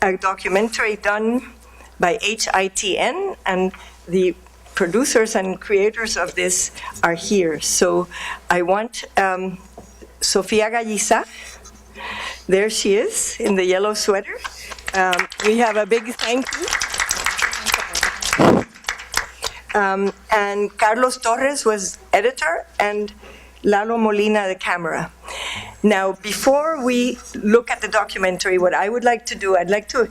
a documentary done by HITN, and the producers and creators of this are here. So I want Sofia Galliza. There she is in the yellow sweater. We have a big thank you. And Carlos Torres was editor, and Lalo Molina the camera. Now, before we look at the documentary, what I would like to do, I'd like to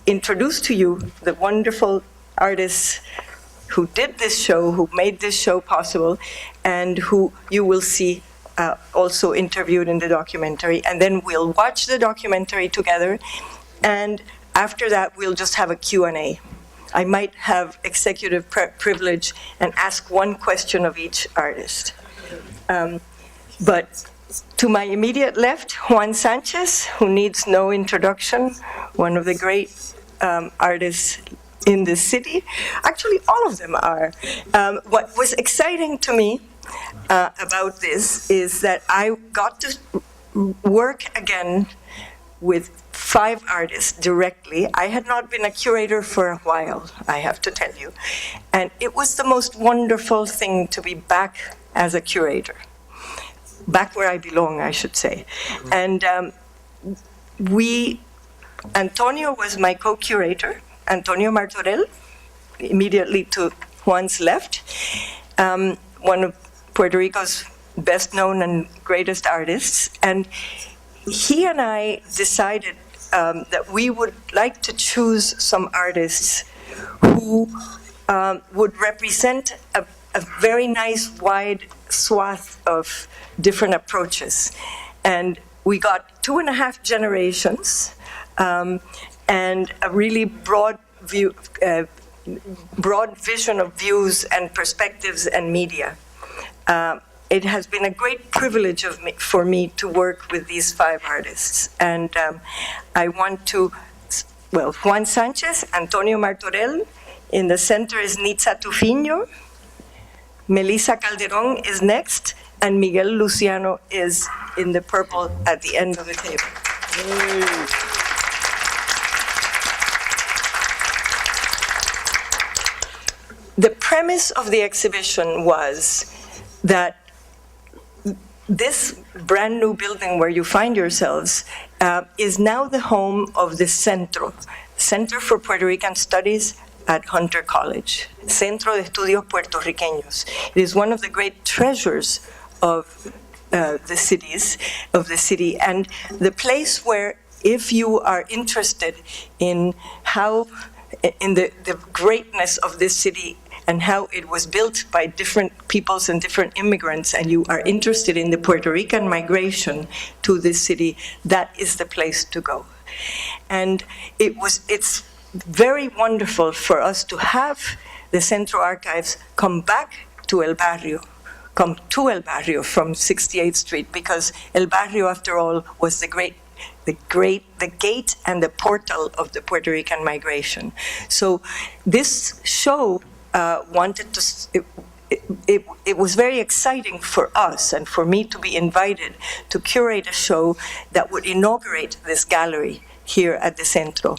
introduce to you the wonderful artists who did this show, who made this show possible, and who you will see also interviewed in the documentary. And then we'll watch the documentary together, and after that, we'll just have a Q&A. I might have executive privilege and ask one question of each artist. But to my immediate left, Juan Sanchez, who needs no introduction, one of the great artists in this city. Actually, all of them are. What was exciting to me about this is that I got to work again with 5 artists directly. I had not been a curator for a while, I have to tell you. And it was the most wonderful thing to be back as a curator. Back where I belong, I should say. And Antonio was my co-curator, Antonio Martorell, immediately to Juan's left, one of Puerto Rico's best known and greatest artists. And he and I decided that we would like to choose some artists who would represent a very nice wide swath of different approaches. And we got 2.5 generations and a really broad view, broad vision of views and perspectives and media. It has been a great privilege for me to work with these 5 artists. And I want to, well, Juan Sanchez, Antonio Martorell, in the center is Nitza Tufino, Melissa Calderon is next, and Miguel Luciano is in the purple at the end of the table. The premise of the exhibition was that this brand new building where you find yourselves is now the home of the CENTRO, Center for Puerto Rican Studies at Hunter College, Centro de Estudios Puertorriqueños. It is one of the great treasures of the city, and the place where, if you are interested in the greatness of this city and how it was built by different peoples and different immigrants, and you are interested in the Puerto Rican migration to this city, that is the place to go. And it's very wonderful for us to have the Centro Archives come back to El Barrio from 68th Street, because El Barrio, after all, was the gate and the portal of the Puerto Rican migration. So this show it was very exciting for us and for me to be invited to curate a show that would inaugurate this gallery here at the Centro.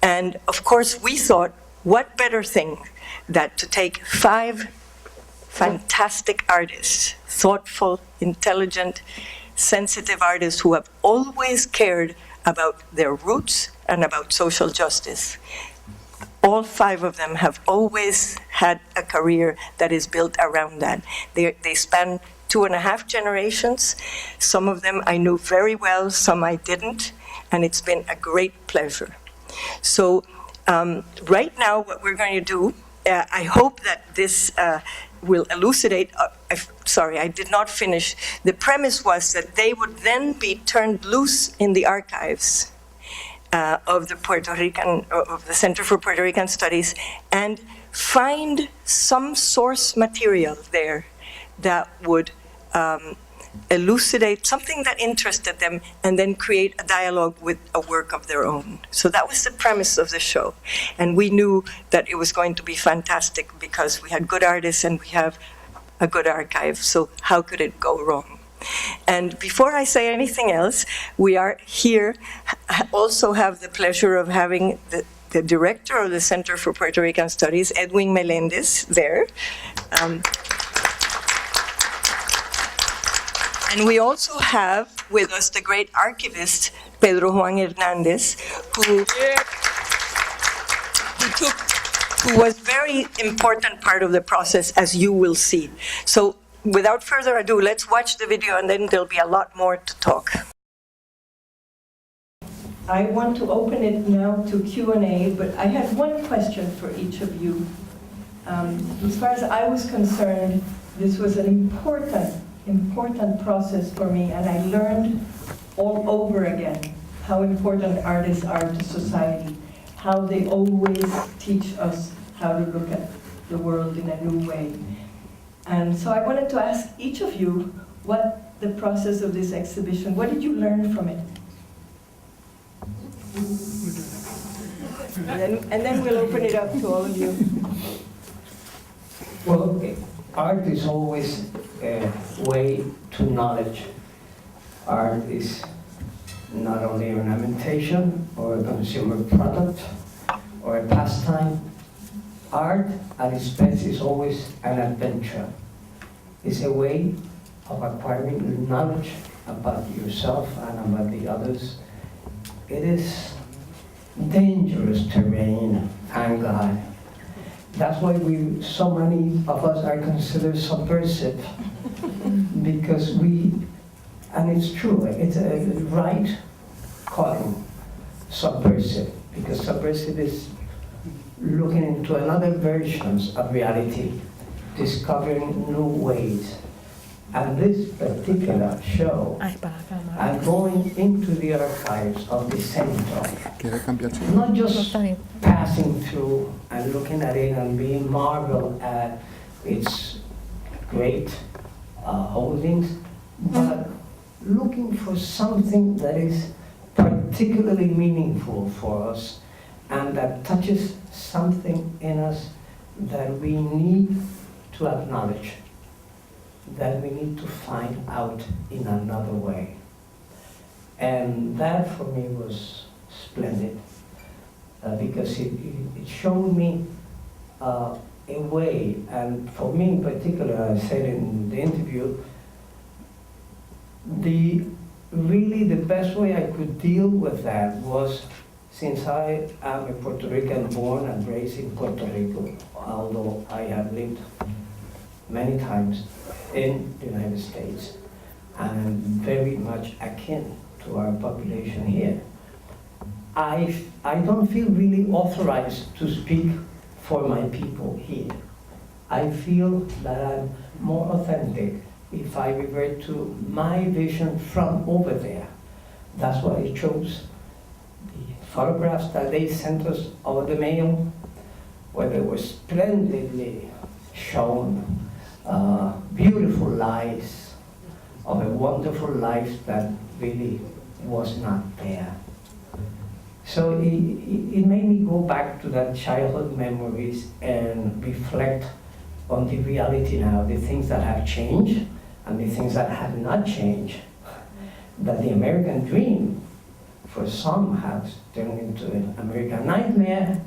And of course, we thought, what better thing than to take 5 fantastic artists, thoughtful, intelligent, sensitive artists who have always cared about their roots and about social justice. All 5 of them have always had a career that is built around that. They span 2.5 generations. Some of them I knew very well, some I didn't, and it's been a great pleasure. So right now, what we're going to do, I hope that this will elucidate, sorry, I did not finish. The premise was that they would then be turned loose in the archives of the Center for Puerto Rican Studies, and find some source material there that would elucidate something that interested them, and then create a dialogue with a work of their own. So that was the premise of the show. And we knew that it was going to be fantastic because we had good artists and we have a good archive, so how could it go wrong? And before I say anything else, we are here, also have the pleasure of having the director of the Center for Puerto Rican Studies, Edwin Melendez, there. And we also have with us the great archivist, Pedro Juan Hernandez, who was very important part of the process, as you will see. So without further ado, let's watch the video and then there'll be a lot more to talk. I want to open it now to Q&A, but I had one question for each of you. As far as I was concerned, this was an important process for me, and I learned all over again how important artists are to society, how they always teach us how to look at the world in a new way. And so I wanted to ask each of you what the process of this exhibition, what did you learn from it? And then we'll open it up to all of you. Well, art is always a way to knowledge. Art is not only ornamentation or a consumer product or a pastime. Art at its best is always an adventure. It's a way of acquiring knowledge about yourself and about the others. It is dangerous terrain, thank God. That's why so many of us are considered subversive, because and it's true, it's a right calling, subversive, because subversive is looking into another versions of reality, discovering new ways. And this particular show, I'm going into the archives of the CENTRO, not just passing through and looking at it and being marveled at its great holdings, but looking for something that is particularly meaningful for us and that touches something in us that we need to acknowledge, that we need to find out in another way. And that for me was splendid, because it showed me a way, and for me in particular, I said in the interview, really the best way I could deal with that was, since I am a Puerto Rican born and raised in Puerto Rico, although I have lived many times in the United States, and very much akin to our population here, I don't feel really authorized to speak for my people here. I feel that I'm more authentic if I revert to my vision from over there. That's why I chose the photographs that they sent us over the mail, where they were splendidly shown beautiful lives of a wonderful life that really was not there. So it made me go back to that childhood memories and reflect on the reality now, the things that have changed and the things that have not changed. That the American dream, for some, has turned into an American nightmare,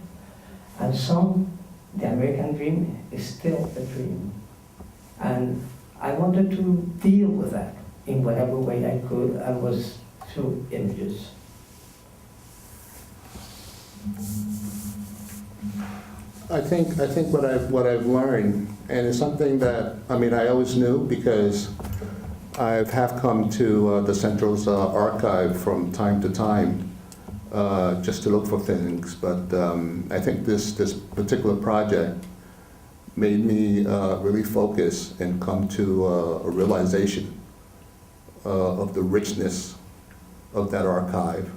and some, the American dream is still a dream. And I wanted to deal with that in whatever way I could, and was through images. I think what I've learned, and it's something that, I mean, I always knew, because I have come to the Centro's archive from time to time just to look for things, but I think this particular project made me really focus and come to a realization of the richness of that archive.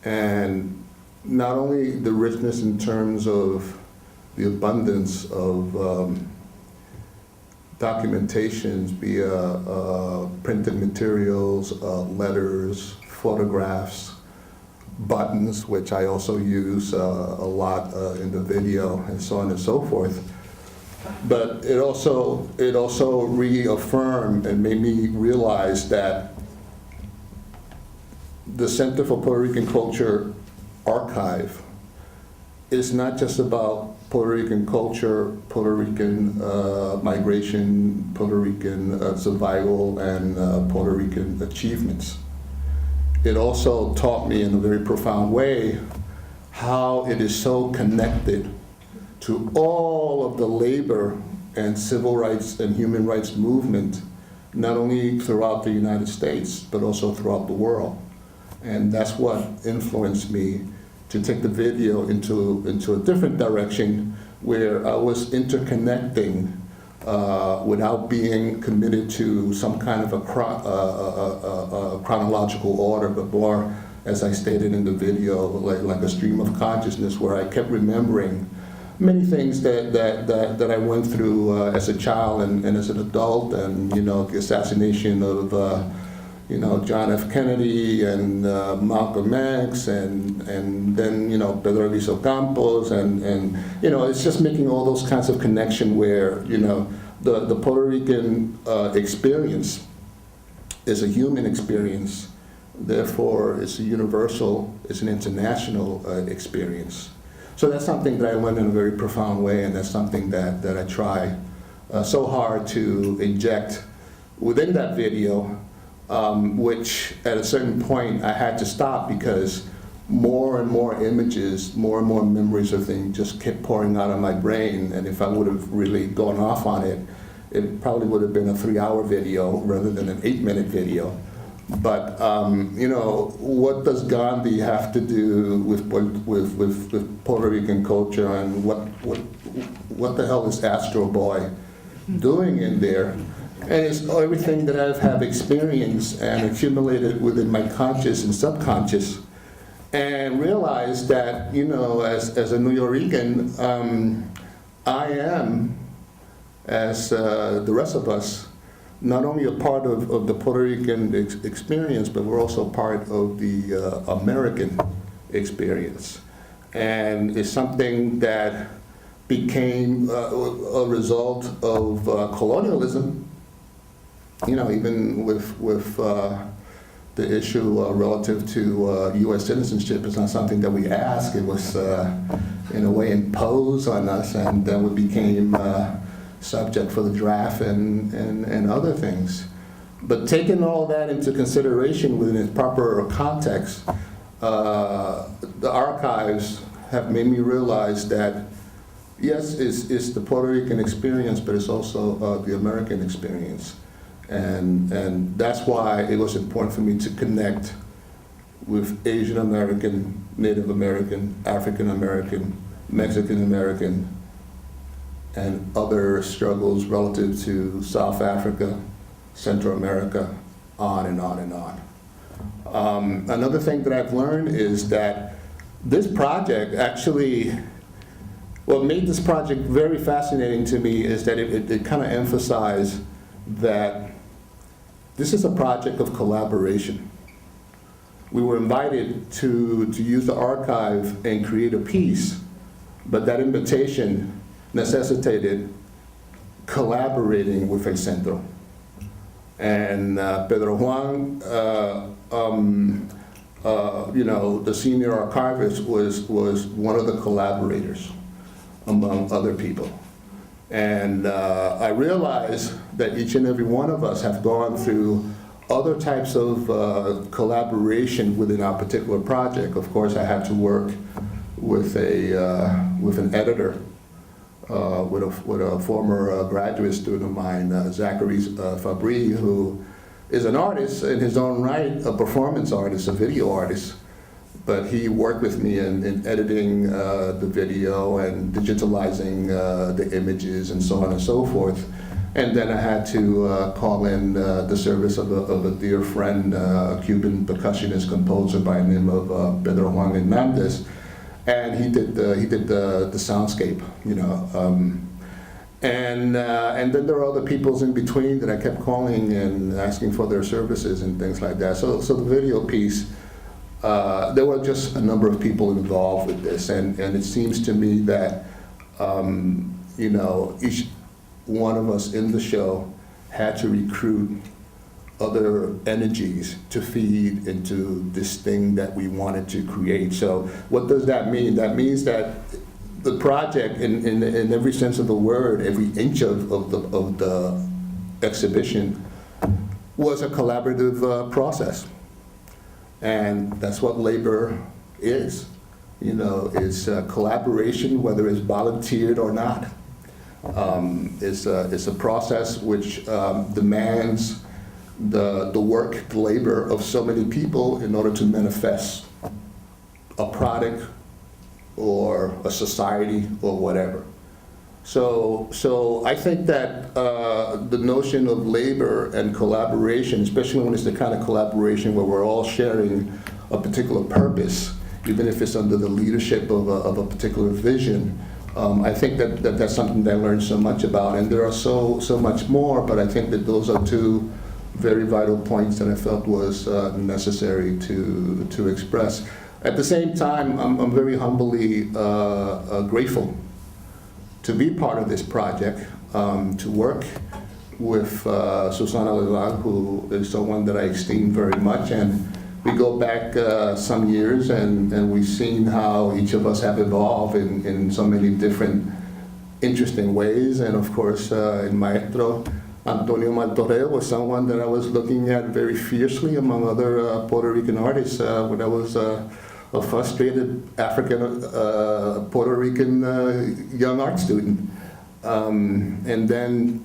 And not only the richness in terms of the abundance of documentations via printed materials, letters, photographs, buttons, which I also use a lot in the video, and so on and so forth. But it also reaffirmed and made me realize that the Center for Puerto Rican Culture Archive is not just about Puerto Rican culture, Puerto Rican migration, Puerto Rican survival, and Puerto Rican achievements. It also taught me in a very profound way how it is so connected to all of the labor and civil rights and human rights movement, not only throughout the United States, but also throughout the world. And that's what influenced me to take the video into a different direction, where I was interconnecting without being committed to some kind of a chronological order, but more, as I stated in the video, like a stream of consciousness, where I kept remembering many things that I went through as a child and as an adult, and the assassination of John F. Kennedy and Malcolm X, and then Pedro Albizu Campos, and it's just making all those kinds of connection where the Puerto Rican experience is a human experience, therefore it's a universal, it's an international experience. So that's something that I learned in a very profound way, and that's something that I try so hard to inject within that video, which at a certain point I had to stop because more and more images, more and more memories of things just kept pouring out of my brain, and if I would have really gone off on it, it probably would have been a 3-hour video rather than an 8-minute video. But what does Gandhi have to do with Puerto Rican culture, and what the hell is Astro Boy doing in there? And it's everything that I have experienced and accumulated within my conscious and subconscious, and realized that as a New Yorican, I am, as the rest of us, not only a part of the Puerto Rican experience, but we're also part of the American experience. And it's something that became a result of colonialism, even with the issue relative to U.S. citizenship. It's not something that we ask. It was, in a way, imposed on us, and then we became subject for the draft and other things. But taking all that into consideration within its proper context, the archives have made me realize that, yes, it's the Puerto Rican experience, but it's also the American experience. And that's why it was important for me to connect with Asian American, Native American, African American, Mexican American, and other struggles relative to South Africa, Central America, on and on and on. Another thing that I've learned is that this project actually, what made this project very fascinating to me is that it kind of emphasized that this is a project of collaboration. We were invited to use the archive and create a piece, but that invitation necessitated collaborating with el CENTRO. And Pedro Juan, the senior archivist, was one of the collaborators among other people. And I realized that each and every one of us have gone through other types of collaboration within our particular project. Of course, I had to work with an editor, with a former graduate student of mine, Zachary Fabry, who is an artist in his own right, a performance artist, a video artist. But he worked with me in editing the video and digitalizing the images and so on and so forth. And then I had to call in the service of a dear friend, a Cuban percussionist composer by the name of Pedro Juan Hernandez. And he did the soundscape, and then there are other peoples in between that I kept calling and asking for their services and things like that. So the video piece, there were just a number of people involved with this, and it seems to me that each one of us in the show had to recruit other energies to feed into this thing that we wanted to create. So what does that mean? That means that the project, in every sense of the word, every inch of the exhibition, was a collaborative process. And that's what labor is. It's collaboration, whether it's volunteered or not. It's a process which demands the work, the labor of so many people in order to manifest a product or a society or whatever. So I think that the notion of labor and collaboration, especially when it's the kind of collaboration where we're all sharing a particular purpose, even if it's under the leadership of a particular vision, I think that's something that I learned so much about. And there are so much more, but I think that those are two very vital points that I felt was necessary to express. At the same time, I'm very humbly grateful to be part of this project, to work with Susana Leval, who is someone that I esteem very much. And we go back some years, and we've seen how each of us have evolved in so many different interesting ways. And of course, in Maestro, Antonio Martorell was someone that I was looking at very fiercely among other Puerto Rican artists when I was a frustrated African Puerto Rican young art student. And then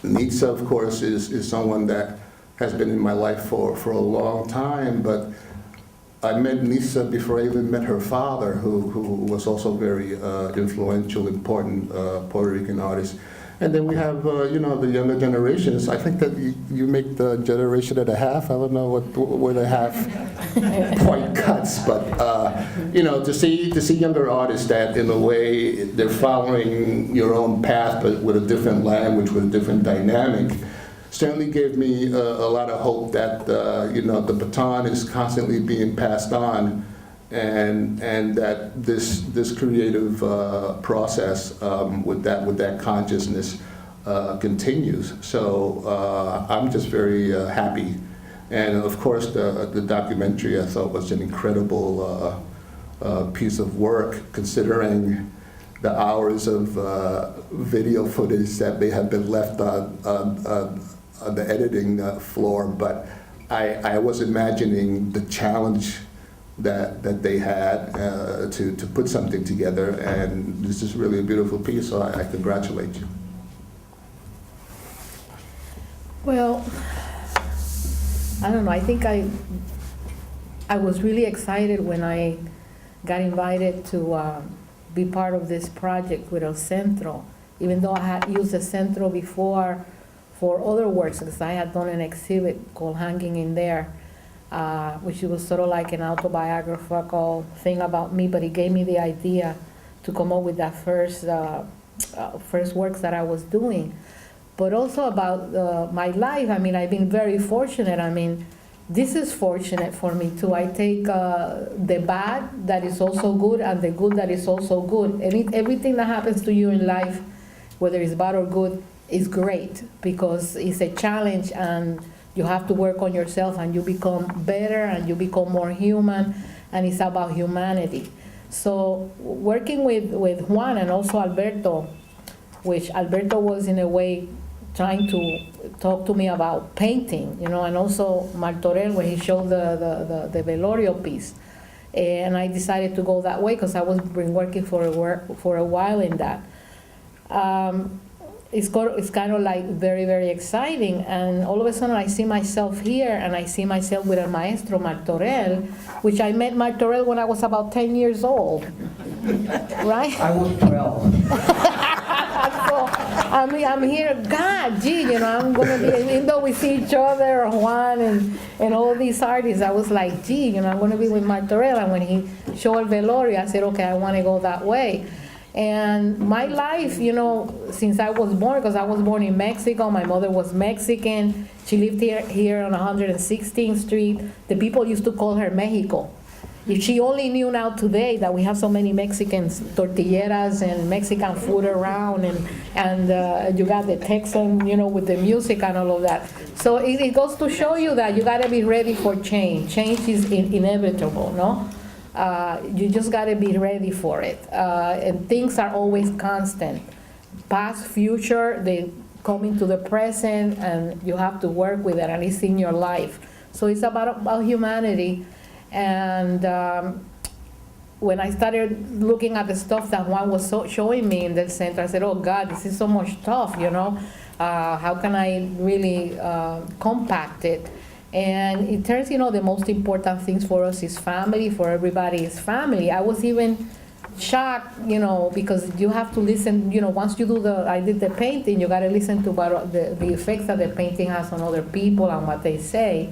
Nitza, of course, is someone that has been in my life for a long time, but I met Nitza before I even met her father, who was also very influential, important Puerto Rican artist. And then we have, the younger generations. I think that you make the generation and a half. I don't know where the half point cuts, but to see younger artists that, in a way, they're following your own path, but with a different language, with a different dynamic, certainly gave me a lot of hope that the baton is constantly being passed on, and that this creative process with that consciousness continues. So I'm just very happy, and of course the documentary I thought was an incredible piece of work, considering the hours of video footage that may have been left on the editing floor. But I was imagining the challenge that they had to put something together, and this is really a beautiful piece, so I congratulate you. Well, I don't know, I think I was really excited when I got invited to be part of this project with El Centro, even though I had used the Centro before for other works, because I had done an exhibit called Hanging in There, which was sort of like an autobiographical thing about me, but it gave me the idea to come up with that first works that I was doing. But also about my life, I've been very fortunate. This is fortunate for me too. I take the bad that is also good and the good that is also good. And everything that happens to you in life, whether it's bad or good, is great, because it's a challenge and you have to work on yourself and you become better and you become more human, and it's about humanity. So working with Juan and also Alberto, which Alberto was in a way trying to talk to me about painting, and also Martorell when he showed the Velorio piece. And I decided to go that way because I was been working for a while in that. It's kind of like very, very exciting, and all of a sudden I see myself here, and I see myself with a maestro, Martorell, which I met Martorell when I was about 10 years old, right? I was 12. So, I'm here, God, I'm going to be, even though we see each other, Juan and all these artists, I was like, I'm going to be with Martorell, and when he showed Velorio, I said, okay, I want to go that way. And my life, since I was born, because I was born in Mexico, my mother was Mexican. She lived here on 116th Street. The people used to call her Mexico, If she only knew now today that we have so many Mexicans, tortilleras and Mexican food around, and you got the Texan, with the music and all of that. So it goes to show you that you got to be ready for change. Change is inevitable, no? You just got to be ready for it. And things are always constant. Past, future, they come into the present, and you have to work with it, and it's in your life. So it's about humanity. And when I started looking at the stuff that Juan was showing me in the center, I said, oh God, this is so much stuff, how can I really compact it? And it turns, the most important things for us is family, for everybody is family. I was even shocked, because you have to listen, once you do I did the painting, you got to listen to what the effects that the painting has on other people and what they say.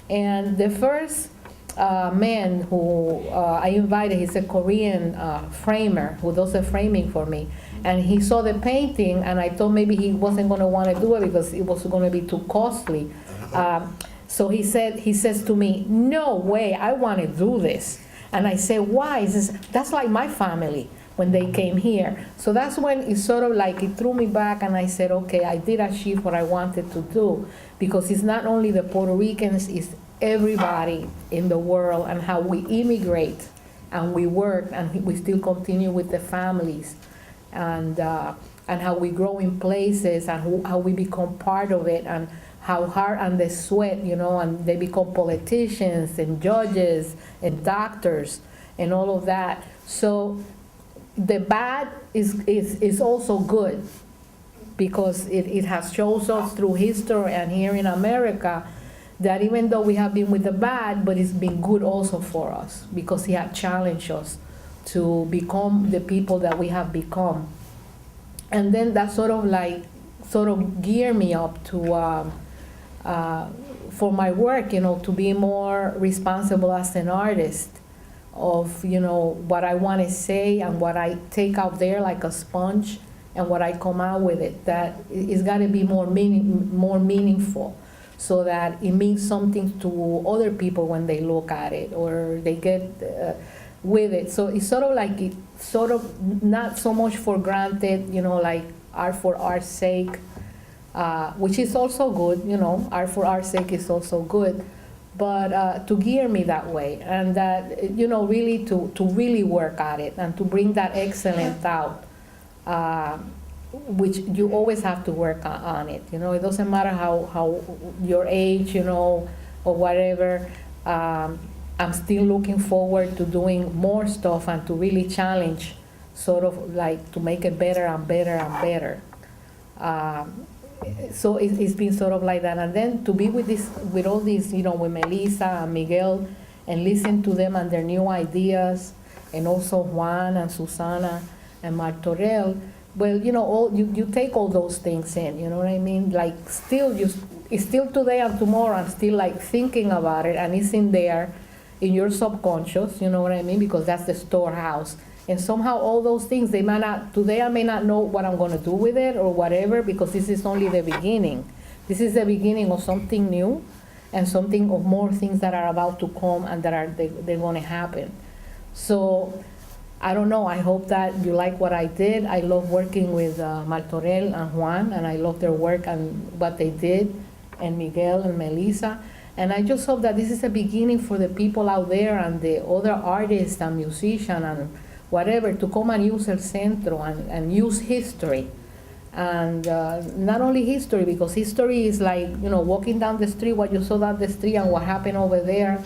And the first man who I invited, he's a Korean framer who does the framing for me. And he saw the painting, and I thought maybe he wasn't going to want to do it because it was going to be too costly. So he says to me, no way, I want to do this. And I said, why? He says, that's like my family when they came here. So that's when it sort of like, it threw me back, and I said, okay, I did achieve what I wanted to do, because it's not only the Puerto Ricans, it's everybody in the world, and how we immigrate and we work and we still continue with the families, and how we grow in places, and how we become part of it, and how hard and the sweat, and they become politicians and judges and doctors and all of that. So the bad is also good, because it has shown us through history and here in America that even though we have been with the bad, but it's been good also for us, because he had challenged us to become the people that we have become. And then that sort of geared me up to for my work, to be more responsible as an artist of, what I want to say and what I take out there like a sponge, and what I come out with it, that it's got to be more meaningful, so that it means something to other people when they look at it or they get with it. So it's sort of not so much for granted, like art for art's sake, which is also good, art for art's sake is also good, but to gear me that way, and that, really to really work at it and to bring that excellence out, which you always have to work on it. It doesn't matter how your age, or whatever. I'm still looking forward to doing more stuff and to really challenge, sort of like to make it better and better and better. So it's been sort of like that. And then to be with all these, with Melissa and Miguel, and listen to them and their new ideas, and also Juan and Susana and Martorell. Well, you take all those things in, you know what I mean? Like it's still today and tomorrow, I'm still like thinking about it, and it's in there, in your subconscious, you know what I mean? Because that's the storehouse. And somehow all those things, today I may not know what I'm gonna do with it or whatever, because this is only the beginning. This is the beginning of something new, and something of more things that are about to come and they're gonna happen. So, I don't know, I hope that you like what I did. I love working with Martorell and Juan, and I love their work and what they did, and Miguel and Melissa. And I just hope that this is a beginning for the people out there and the other artists and musicians and whatever, to come and use El Centro and use history. And not only history, because history is like, walking down the street, what you saw down the street and what happened over there,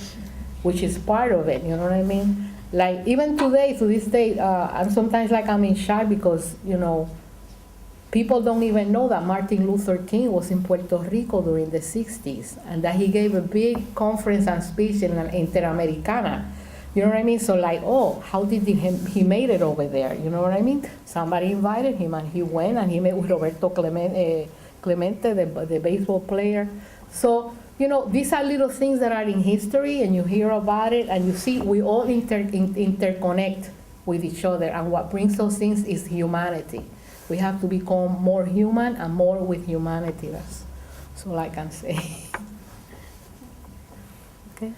which is part of it, you know what I mean? Like, even today, to this day, I'm sometimes like I'm in shock, because, people don't even know that Martin Luther King was in Puerto Rico during the 60s, and that he gave a big conference and speech in an Interamericana. You know what I mean? So like, oh, how did he made it over there? You know what I mean? Somebody invited him, and he went, and he met with Roberto Clemente, the baseball player. So, these are little things that are in history, and you hear about it, and you see we all interconnect with each other, and what brings those things is humanity. We have to become more human and more with humanity. That's all I can say. Okay.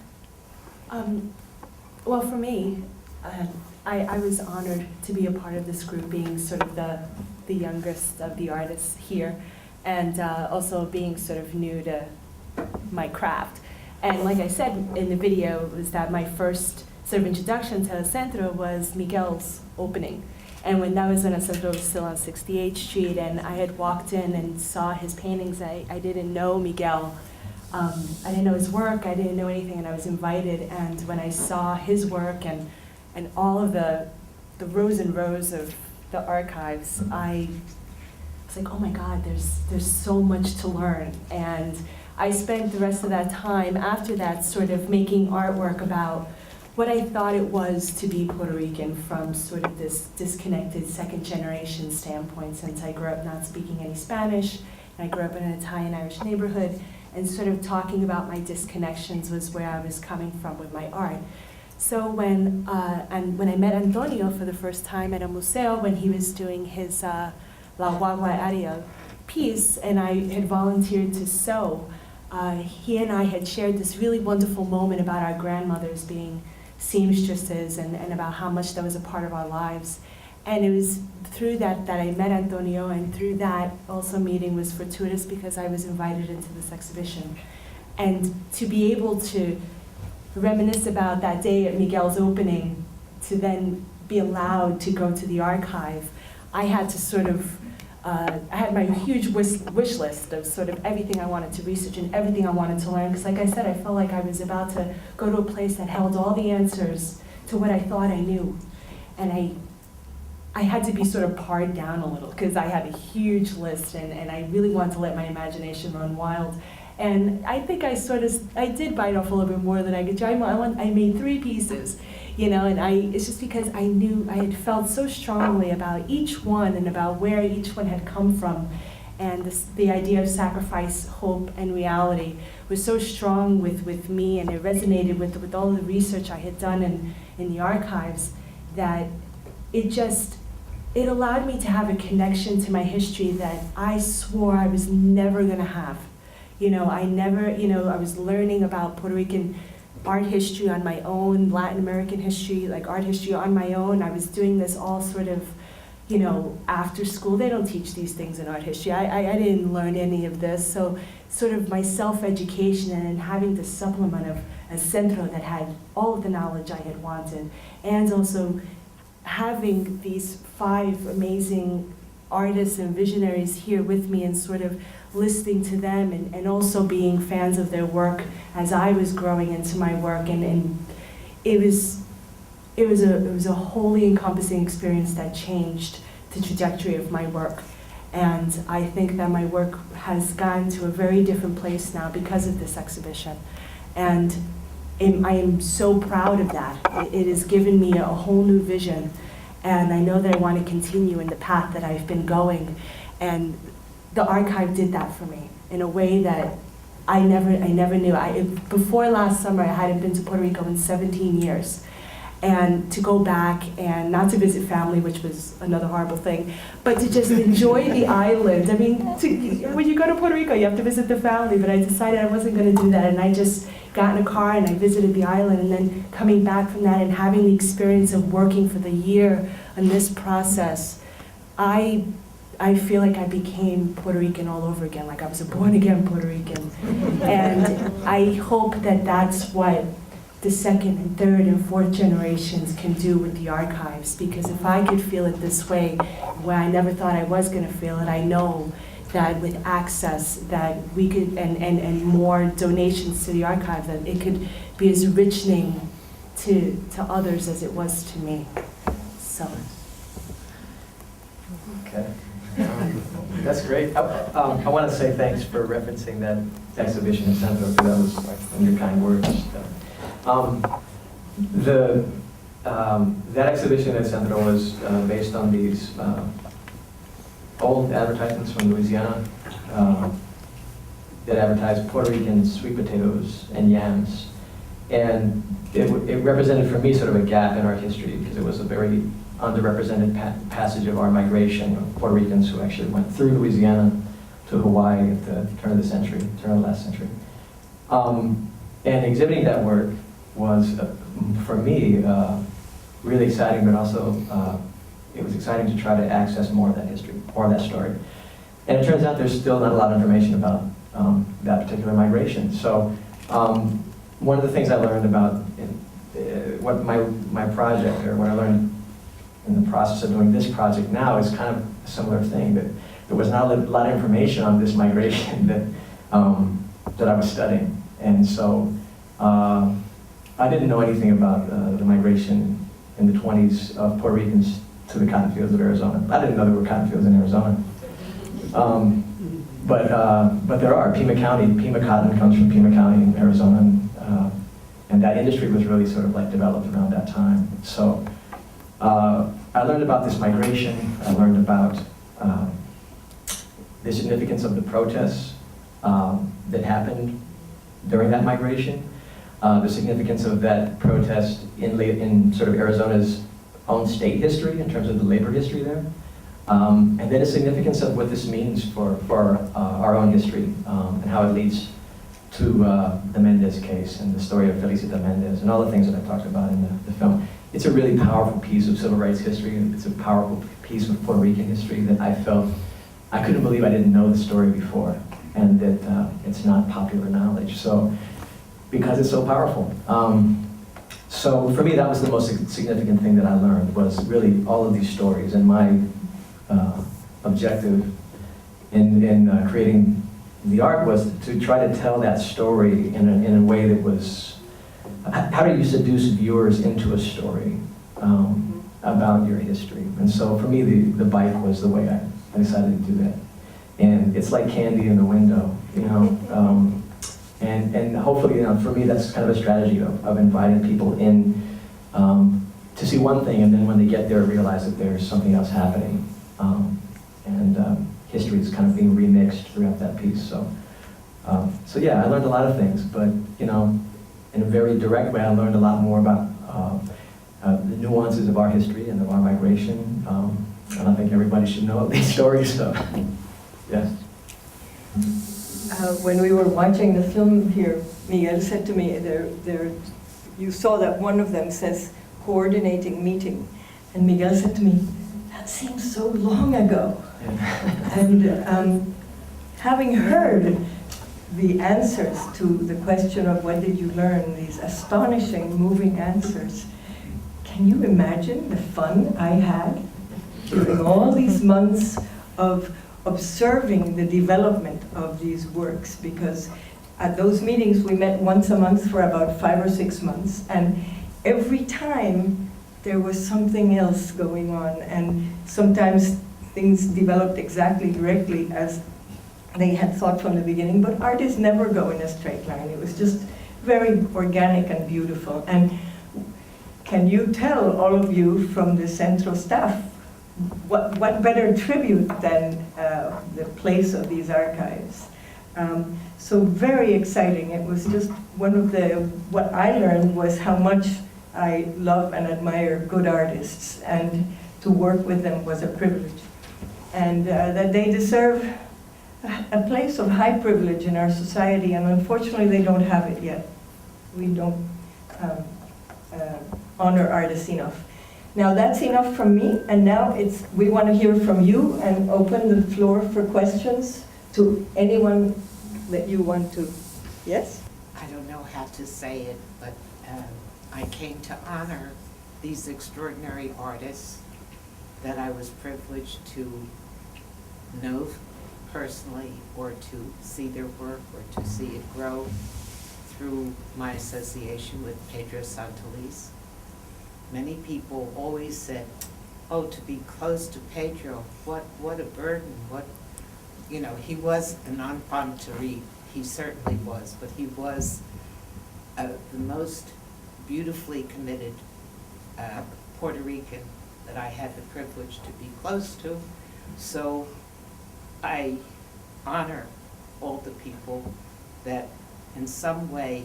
Well, for me, I was honored to be a part of this group, being sort of the youngest of the artists here, and also being sort of new to my craft. And like I said in the video, was that my first sort of introduction to CENTRO was Miguel's opening. And when that was when CENTRO was still on 68th Street, and I had walked in and saw his paintings, I didn't know Miguel. I didn't know his work, I didn't know anything, and I was invited. And when I saw his work and all of the rows and rows of the archives, I was like, oh my God, there's so much to learn. And I spent the rest of that time after that sort of making artwork about what I thought it was to be Puerto Rican from sort of this disconnected second generation standpoint, since I grew up not speaking any Spanish, and I grew up in an Italian-Irish neighborhood, and sort of talking about my disconnections was where I was coming from with my art. So when I met Antonio for the first time at a museo, when he was doing his La Guagua Ariel piece, and I had volunteered to sew, he and I had shared this really wonderful moment about our grandmothers being seamstresses and about how much that was a part of our lives. And it was through that I met Antonio, and through that also meeting was fortuitous because I was invited into this exhibition. And to be able to reminisce about that day at Miguel's opening, to then be allowed to go to the archive, I had to sort of, I had my huge wish list of sort of everything I wanted to research and everything I wanted to learn, because like I said, I felt like I was about to go to a place that held all the answers to what I thought I knew. And I had to be sort of pared down a little, because I had a huge list, and I really wanted to let my imagination run wild. And I think I did bite off a little bit more than I could chew. I made 3 pieces, you know, and it's just because I knew, I had felt so strongly about each one and about where each one had come from. And the idea of sacrifice, hope, and reality was so strong with me, and it resonated with all the research I had done in the archives, that it allowed me to have a connection to my history that I swore I was never gonna have. You know, I was learning about Puerto Rican art history on my own, Latin American history, like art history on my own. I was doing this all sort of, you know, after school. They don't teach these things in art history. I didn't learn any of this. So sort of my self-education and having the supplement of a CENTRO that had all of the knowledge I had wanted, and also having these 5 amazing artists and visionaries here with me and sort of listening to them, and also being fans of their work as I was growing into my work, and it was a wholly encompassing experience that changed the trajectory of my work. And I think that my work has gotten to a very different place now because of this exhibition. And I am so proud of that. It has given me a whole new vision, and I know that I want to continue in the path that I've been going. And the archive did that for me in a way that I never knew. Before last summer, I hadn't been to Puerto Rico in 17 years. And to go back and not to visit family, which was another horrible thing, but to just enjoy the island. I mean, when you go to Puerto Rico, you have to visit the family, but I decided I wasn't going to do that, and I just got in a car and I visited the island, and then coming back from that and having the experience of working for the year on this process, I feel like I became Puerto Rican all over again, like I was a born-again Puerto Rican. And I hope that that's what the second and third and fourth generations can do with the archives, because if I could feel it this way, where I never thought I was going to feel it, I know that with access that we could, and more donations to the archive, that it could be as enriching to others as it was to me. So. Okay. That's great. I want to say thanks for referencing that exhibition in CENTRO, because that was in your kind words. That exhibition at CENTRO was based on these old advertisements from Louisiana that advertised Puerto Rican sweet potatoes and yams. And it represented for me sort of a gap in art history, because it was a very underrepresented passage of our migration of Puerto Ricans who actually went through Louisiana to Hawaii at the turn of the last century. And exhibiting that work was for me, really exciting, but also it was exciting to try to access more of that history, more of that story. And it turns out there's still not a lot of information about that particular migration. So one of the things I learned about what my project, or what I learned in the process of doing this project now, is kind of a similar thing, that there was not a lot of information on this migration that I was studying. And so I didn't know anything about the migration in the 20s of Puerto Ricans to the cotton fields of Arizona. I didn't know there were cotton fields in Arizona. But there are. Pima cotton comes from Pima County in Arizona, and that industry was really sort of like developed around that time. So I learned about this migration. I learned about the significance of the protests that happened during that migration, the significance of that protest in sort of Arizona's own state history in terms of the labor history there. And then the significance of what this means for our own history and how it leads to the Mendez case and the story of Felicita Mendez and all the things that I talked about in the film. It's a really powerful piece of civil rights history, and it's a powerful piece of Puerto Rican history that I felt, I couldn't believe I didn't know the story before, and that it's not popular knowledge. So, because it's so powerful. So for me, that was the most significant thing that I learned, was really all of these stories, and my objective in creating the art was to try to tell that story in a way that was, how do you seduce viewers into a story about your history? And so for me, the bike was the way I decided to do that. And it's like candy in the window, you know? And hopefully, you know, for me, that's kind of a strategy of inviting people in to see one thing, and then when they get there, realize that there's something else happening. History is kind of being remixed throughout that piece. So yeah, I learned a lot of things, but you know, in a very direct way, I learned a lot more about the nuances of our history and of our migration. And I think everybody should know these stories. So, yes. When we were watching the film here, Miguel said to me, you saw that one of them says coordinating meeting, and Miguel said to me, that seems so long ago. And having heard the answers to the question of what did you learn, these astonishing, moving answers, can you imagine the fun I had during all these months of observing the development of these works? Because at those meetings we met once a month for about 5 or 6 months, and every time there was something else going on, and sometimes things developed exactly directly as they had thought from the beginning, but artists never go in a straight line. It was just very organic and beautiful. And can you tell, all of you from the CENTRO staff, what better tribute than the place of these archives? So very exciting. It was just one of what I learned was how much I love and admire good artists, and to work with them was a privilege. And that they deserve a place of high privilege in our society, and unfortunately they don't have it yet. We don't honor artists enough. Now that's enough from me, and now we want to hear from you and open the floor for questions to anyone that you want to. Yes? I don't know how to say it, but I came to honor these extraordinary artists that I was privileged to know personally, or to see their work, or to see it grow through my association with Pedro Santeliz. Many people always said, oh, to be close to Pedro, what a burden, you know, he was an enfant terrible, he certainly was, but he was the most beautifully committed Puerto Rican that I had the privilege to be close to. So I honor all the people that in some way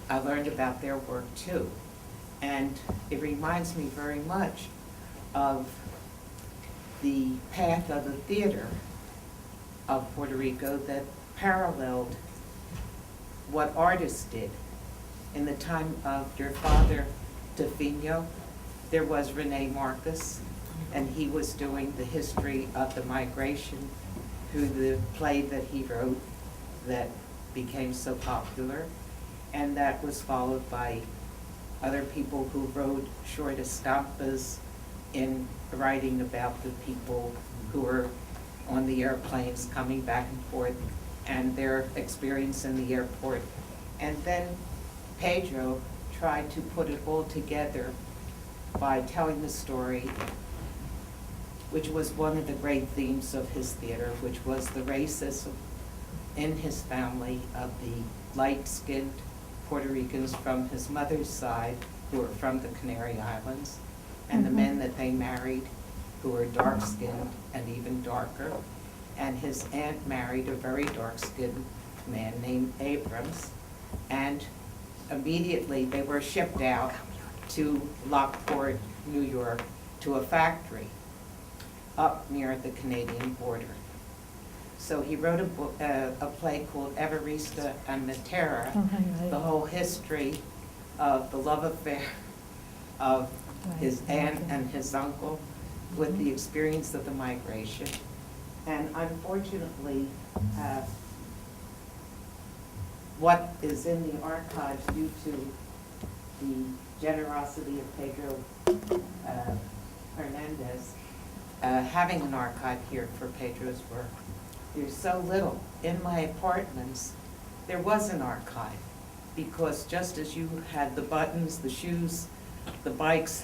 I learned about their work too. And it reminds me very much of the path of the theater of Puerto Rico that paralleled what artists did in the time of your father, Tufino, there was Rene Marcus, and he was doing the history of the migration through the play that he wrote that became so popular, and that was followed by other people who wrote short estampas in writing about the people who were on the airplanes coming back and forth and their experience in the airport. And then Pedro tried to put it all together by telling the story, which was one of the great themes of his theater, which was the racism in his family of the light-skinned Puerto Ricans from his mother's side, who were from the Canary Islands, and the men that they married, who were dark-skinned and even darker. And his aunt married a very dark-skinned man named Abrams, and immediately they were shipped out to Lockport, New York, to a factory up near the Canadian border. So he wrote a play called Evarista and Matera, the whole history of the love affair of his aunt and his uncle with the experience of the migration. And unfortunately, what is in the archives due to the generosity of Pedro Hernandez, having an archive here for Pedro's work. There's so little. In my apartments, there was an archive, because just as you had the buttons, the shoes, the bikes,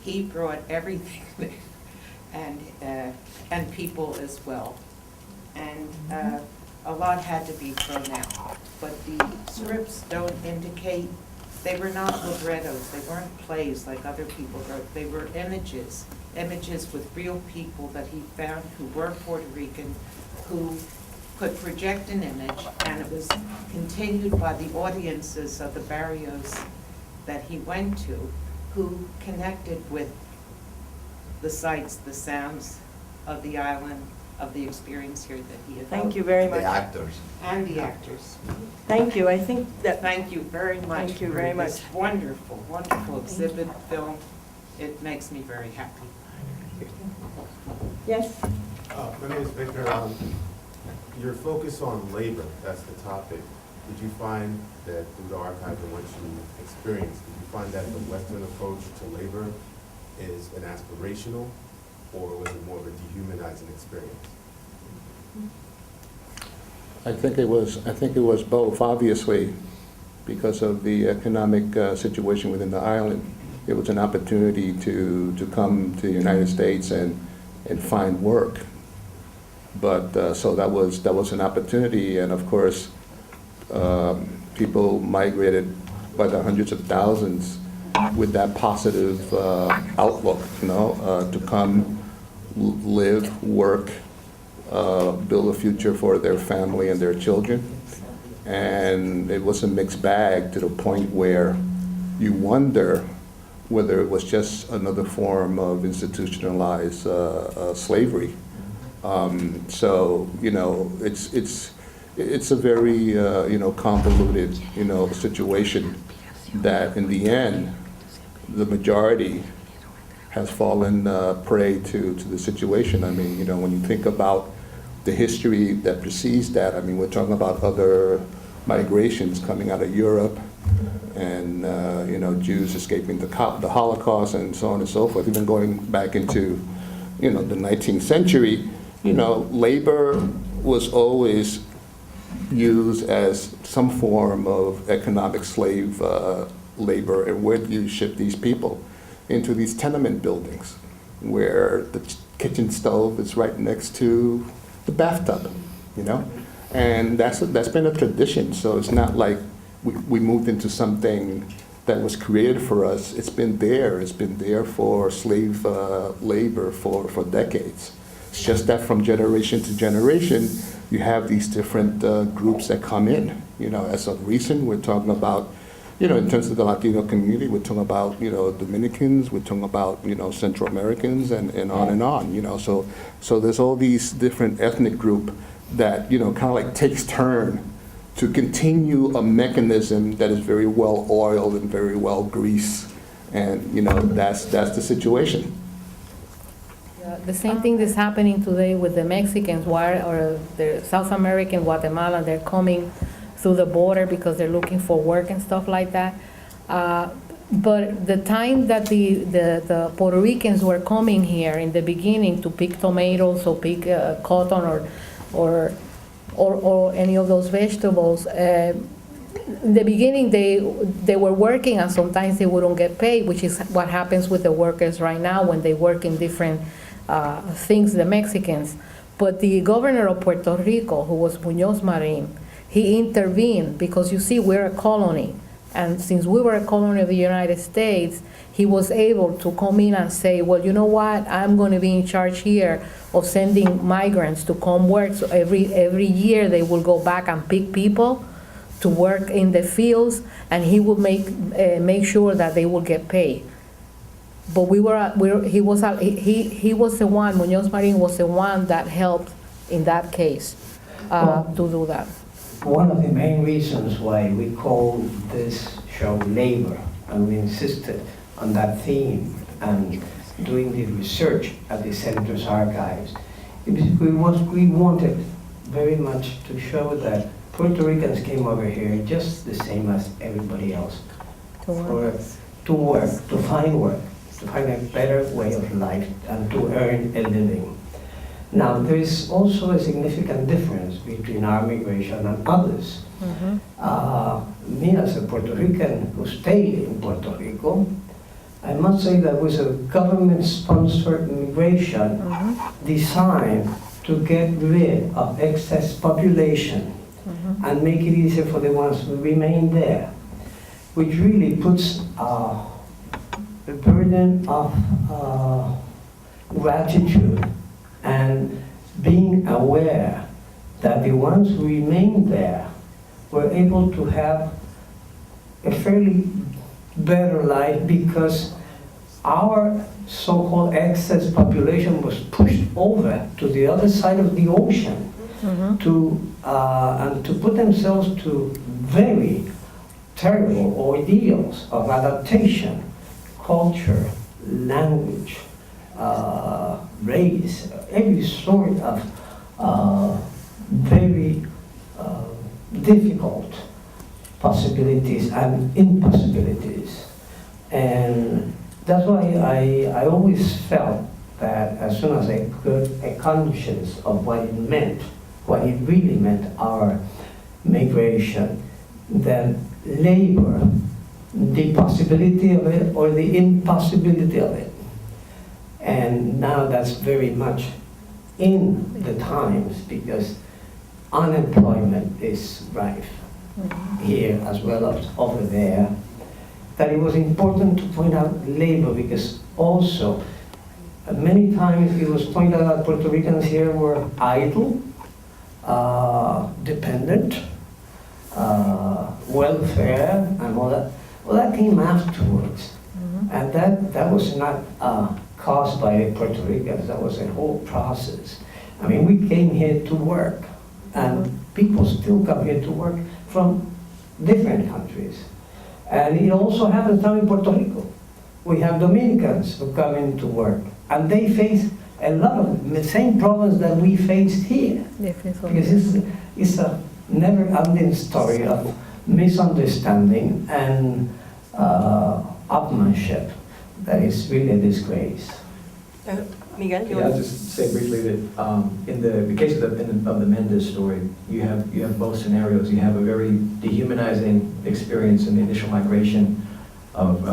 he brought everything, and people as well. And a lot had to be thrown out. But the scripts don't indicate, they were not librettos, they weren't plays like other people wrote. They were images with real people that he found who were Puerto Rican, who could project an image, and it was continued by the audiences of the barrios that he went to, who connected with the sights, the sounds of the island, of the experience here that he had. Thank you very much. The actors. And the actors. Thank you. I think that, Thank you very much. Thank you for very this much. wonderful, wonderful exhibit film. It makes me very happy. yes, My name is Victor. Your focus on labor, that's the topic. Did you find that through the archive and what you experienced, did you find that the Western approach to labor is an aspirational, or was it more of a dehumanizing experience? I think it was both, obviously, because of the economic situation within the island. It was an opportunity to come to the United States and find work. But so that was an opportunity, and of course, people migrated by the hundreds of thousands with that positive outlook, to come, live, work, build a future for their family and their children. And it was a mixed bag to the point where you wonder whether it was just another form of institutionalized slavery. So, it's a very, convoluted, situation that in the end, the majority has fallen prey to the situation. I mean, when you think about the history that precedes that, I mean, we're talking about other migrations coming out of Europe and, Jews escaping the Holocaust and so on and so forth, even going back into, the 19th century. Labor was always used as some form of economic slave labor, and where do you ship these people? Into these tenement buildings where the kitchen stove is right next to the bathtub, and that's been a tradition. So it's not like we moved into something that was created for us. It's been there for slave labor for decades. It's just that from generation to generation, you have these different groups that come in. As of recent, we're talking about, in terms of the Latino community, we're talking about, Dominicans, we're talking about, Central Americans, and on and on. So there's all these different ethnic group that, kind of like takes turn to continue a mechanism that is very well oiled and very well greased. And, you know, that's the situation. The same thing that's happening today with the Mexicans, or the South American, Guatemala, they're coming through the border because they're looking for work and stuff like that. But the time that the Puerto Ricans were coming here in the beginning to pick tomatoes or pick cotton or any of those vegetables, in the beginning they were working and sometimes they wouldn't get paid, which is what happens with the workers right now when they work in different things, the Mexicans. But the governor of Puerto Rico, who was Muñoz Marin, he intervened because, you see, we're a colony. And since we were a colony of the United States, he was able to come in and say, well, you know what, I'm going to be in charge here of sending migrants to come work. So every year they will go back and pick people to work in the fields, and he will make sure that they will get paid. But he was the one, Muñoz Marin was the one that helped in that case to do that. One of the main reasons why we call this show Labor, and we insisted on that theme and doing the research at the Centro's archives, we wanted very much to show that Puerto Ricans came over here just the same as everybody else, to work, to find a better way of life and to earn a living. Now, there is also a significant difference between our migration and others. Mm-hmm. Me as a Puerto Rican who stayed in Puerto Rico, I must say that was a government-sponsored migration mm-hmm. designed to get rid of excess population mm-hmm. and make it easier for the ones who remain there, which really puts a burden of gratitude and being aware that the ones who remained there were able to have a fairly better life because our so-called excess population was pushed over to the other side of the ocean mm-hmm. to put themselves to very terrible ordeals of adaptation, culture, language, race, every sort of very difficult possibilities and impossibilities. And that's why I always felt that as soon as I got a conscience of what it meant, what it really meant, our migration, that labor, the possibility of it or the impossibility of it. And now that's very much in the times because unemployment is rife here as well as over there, that it was important to point out labor because also many times it was pointed out that Puerto Ricans here were idle, dependent, welfare and all that. Well, that came afterwards. Mm-hmm. And that was not caused by Puerto Ricans, that was a whole process. I mean, we came here to work, and people still come here to work from different countries. And it also happens now in Puerto Rico. We have Dominicans who come in to work, and they face a lot of the same problems that we faced here. Because it's a never-ending story of misunderstanding and upmanship that is really a disgrace. Miguel, you I'll just say briefly that in the case of the Mendez story, you have both scenarios. You have a very dehumanizing experience in the initial migration of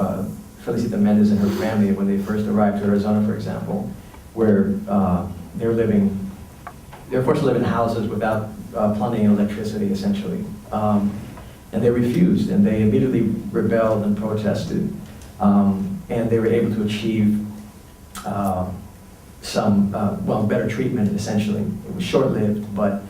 Felicita Mendez and her family when they first arrived to Arizona, for example, where they're forced to live in houses without plumbing and electricity, essentially. And they refused, and they immediately rebelled and protested. And they were able to achieve some better treatment, essentially. It was short-lived, but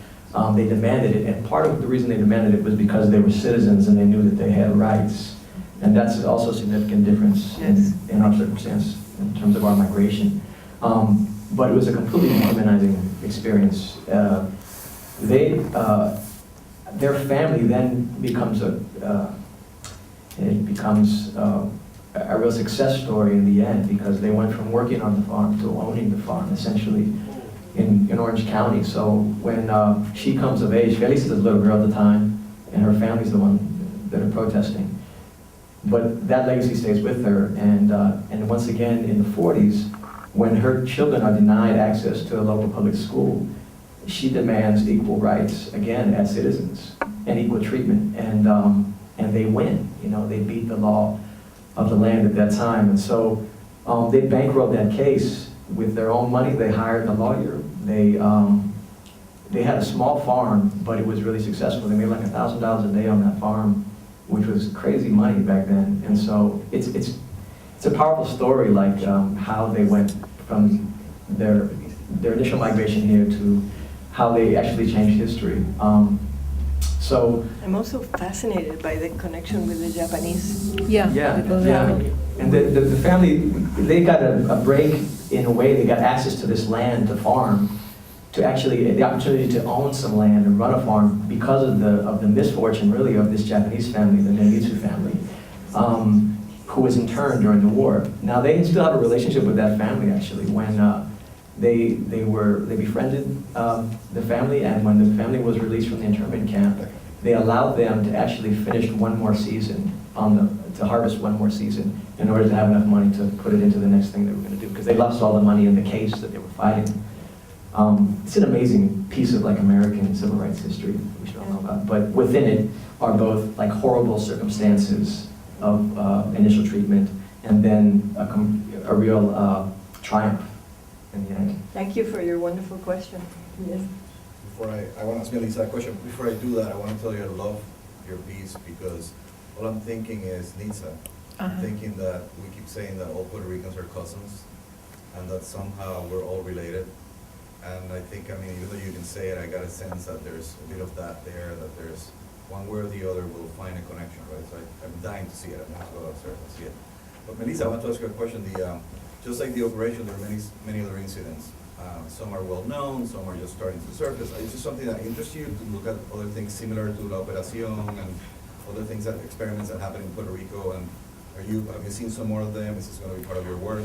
they demanded it, and part of the reason they demanded it was because they were citizens and they knew that they had rights. And that's also a significant difference in our circumstance in terms of our migration. But it was a completely dehumanizing experience. their family then becomes a real success story in the end, because they went from working on the farm to owning the farm, essentially, in Orange County. So when she comes of age, Felicia's a little girl at the time, and her family's the one that are protesting. But that legacy stays with her, and once again, in the 40s, when her children are denied access to a local public school, she demands equal rights, again, as citizens, and equal treatment, and they win. You know, they beat the law of the land at that time, and so they bankrolled that case with their own money. They hired a lawyer. They had a small farm, but it was really successful. They made like $1,000 a day on that farm, which was crazy money back then. And so it's a powerful story, like how they went from their initial migration here to how they actually changed history. So I'm also fascinated by the connection with the Japanese. Yeah. Yeah. And the family, they got a break in a way. They got access to this land to farm, to actually the opportunity to own some land and run a farm because of the misfortune, really, of this Japanese family, the Nitza family, who was interned during the war. Now they still have a relationship with that family, actually. When they befriended the family, and when the family was released from the internment camp, they allowed them to actually finish one more season to harvest one more season in order to have enough money to put it into the next thing they were going to do, because they lost all the money in the case that they were fighting. It's an amazing piece of like American civil rights history that we should all know about. But within it are both like horrible circumstances of initial treatment, and then a real triumph in the end. Thank you for your wonderful question. Yes. Before I want to ask Melissa a question. Before I do that, I want to tell you I love your piece, because all I'm thinking is Nitza. I'm thinking that we keep saying that all Puerto Ricans are cousins, and that somehow we're all related. And I think, I mean, even though you can say it, I got a sense that there's a bit of that there, that there's one way or the other will find a connection, right? So I'm dying to see it. I'm going to go upstairs and see it. But Melissa, I want to ask you a question. Just like the operation, there are many other incidents. Some are well known, some are just starting to surface. Is this something that interests you, to look at other things similar to La Operación and other things, that experiments that happen in Puerto Rico? And have you seen some more of them? Is this going to be part of your work?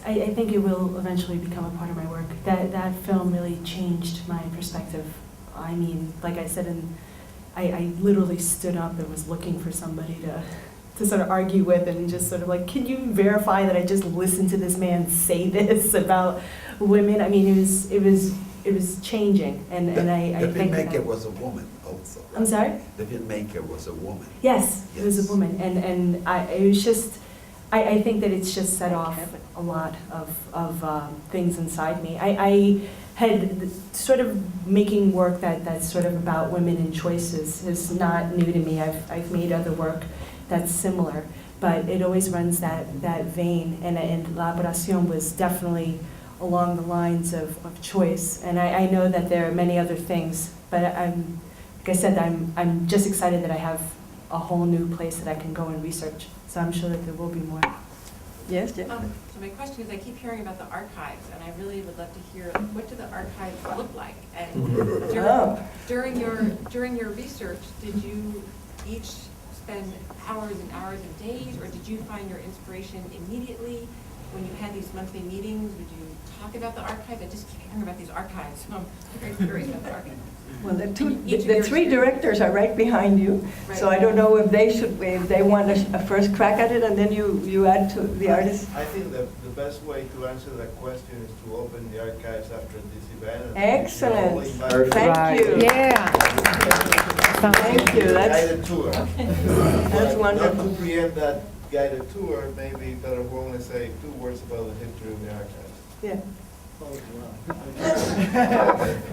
I think it will eventually become a part of my work. That film really changed my perspective. I mean, like I said, I literally stood up and was looking for somebody to sort of argue with, and just sort of like, can you verify that I just listened to this man say this about women? I mean, it was changing, and I think the filmmaker was a woman also. Right? I'm sorry? The filmmaker was a woman. Yes, it was a woman, and it was just, I think that it's just set off a lot of things inside me. I had sort of making work that's sort of about women and choices is not new to me. I've made other work that's similar, but it always runs that vein, and La Operación was definitely along the lines of choice. And I know that there are many other things, but like I said, I'm just excited that I have a whole new place that I can go and research. So I'm sure that there will be more. Yes, Jeff? So my question is, I keep hearing about the archives, and I really would love to hear, what do the archives look like? And during your research, did you each spend hours and hours and days, or did you find your inspiration immediately when you had these monthly meetings? Would you talk about the archives? I just keep hearing about these archives, so I'm very curious about the archives. Well, the three directors are right behind you, so I don't know if they want a first crack at it, and then you add to the artists. I think the best way to answer that question is to open the archives after this event. Excellent. Thank you. Yeah. Thank you. Guided tour. That's wonderful. Not to preempt that guided tour, maybe better only say 2 words about the history of the archives. Yeah. Oh, wow.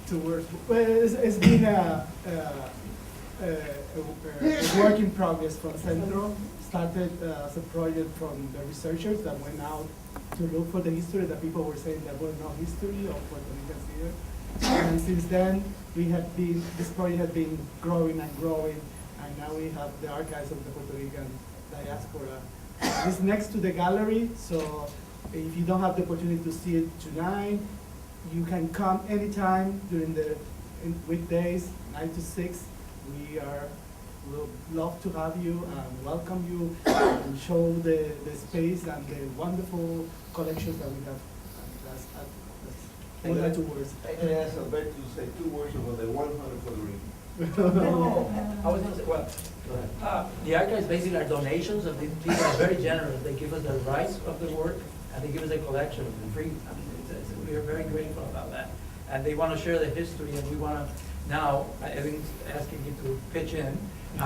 2 words. Well, it's been a work in progress from CENTRO. Started as a project from the researchers that went out to look for the history that people were saying there was no history of Puerto Ricans here. And since then, this project has been growing and growing, and now we have the archives of the Puerto Rican diaspora. It's next to the gallery, so if you don't have the opportunity to see it tonight, you can come anytime during the weekdays, 9 to 6, we'll love to have you and welcome you and show the space and the wonderful collections that we have. What are 2 words? I asked Alberto to say 2 words about the 100 Puerto Rican. I was gonna say, well, the archives basically are donations of the people are very generous. They give us the rights of the work and they give us a collection for free. I mean, we are very grateful about that. And they want to share the history, and we want to now, Evan's asking you to pitch in.